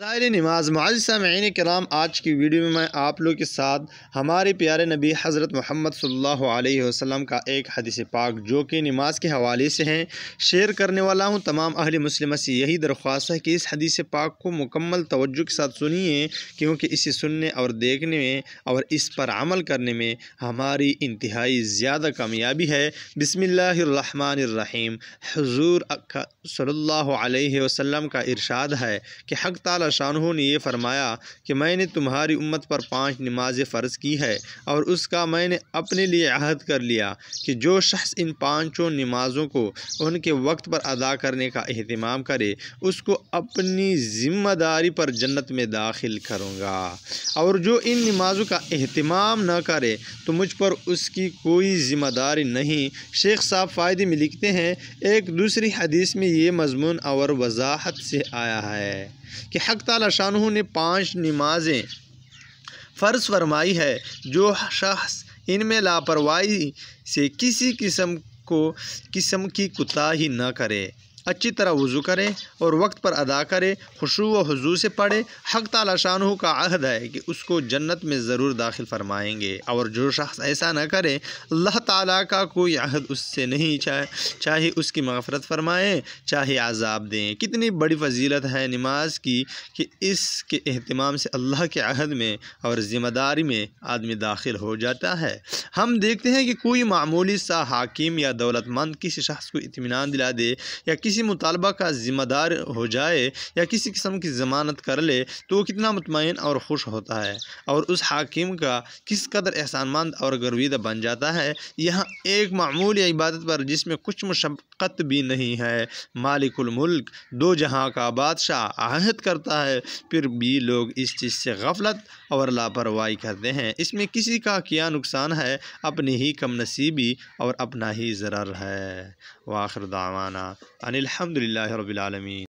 फ़ज़ाइल नमाज। मुअज़्ज़िज़ सामिईन किराम, आज की वीडियो में मैं आप लोग के साथ हमारे प्यारे नबी हज़रत मोहम्मद सल्लल्लाहु अलैहि वसल्लम का एक हदीस पाक जो कि नमाज के हवाले से हैं शेयर करने वाला हूँ। तमाम अहले मुस्लिम से यही दरख्वास्त है कि इस हदीस पाक को मुकम्मल तवज्जो के साथ सुनिए, क्योंकि इसे सुनने और देखने में और इस पर अमल करने में हमारी इंतहाई ज़्यादा कामयाबी है। बिस्मिल्लाहिर्रहमानिर्रहीम। हुज़ूर सल्लल्लाहु अलैहि वसल्लम का इरशाद है कि हक़ ताला शानहू ने ये फरमाया कि मैंने तुम्हारी उम्मत पर 5 नमाज़ें फ़र्ज़ की है और उसका मैंने अपने लिए अहद कर लिया कि जो शख्स इन 5 नमाज़ों को उनके वक्त पर अदा करने का एहतिमाम करे उसको अपनी ज़िम्मेदारी पर जन्नत में दाखिल करूँगा, और जो इन नमाज़ों का एहतिमाम न करे तो मुझ पर उसकी कोई ज़िम्मेदारी नहीं। शेख साहब फ़ायदे में लिखते हैं, एक दूसरी हदीस में ये मज़मून और वज़ाहत से आया है कि हक़ ताला शानहू ने 5 नमाज़ें फ़र्ज़ फरमाई है। जो शख्स इनमें लापरवाही से किसी किस्म की कोताही न करे, अच्छी तरह वज़ू करे और वक्त पर अदा करे, खुशू व हुज़ू से पढ़े, हक़ ताला शानहू का अहद है कि उसको जन्नत में ज़रूर दाखिल फरमाएंगे। और जो शख्स ऐसा न करे, अल्लाह ताला का कोई अहद उससे नहीं, चाहे उसकी मग़फ़रत फ़रमाएँ चाहे अज़ाब दें। कितनी बड़ी फ़जीलत है नमाज की कि इसके एहतिमाम से अल्लाह के अहद में और ज़िम्मेदारी में आदमी दाखिल हो जाता है। हम देखते हैं कि कोई मामूली सा हाकिम या दौलतमंद किसी शख्स को इत्मीनान दिला दे या किसी मुतालबा का ज़िम्मेदार हो जाए या किसी किस्म की ज़मानत कर ले तो वो कितना मुतमईन और खुश होता है और उस हाकिम का किस कदर एहसानमंद और गर्विदा बन जाता है। यहाँ एक मामूली इबादत पर जिसमें कुछ मुशक्क़त भी नहीं है, मालिकुल मुल्क दो जहाँ का बादशाह आहद करता है, फिर भी लोग इस चीज़ से गफलत और लापरवाही करते हैं। इसमें किसी का क्या नुकसान है, अपनी ही कम नसीबी और अपना ही ज़रर है। व आखिर दावाना अनिल हम्दुलिल्लाहि रब्बिल आलमीन।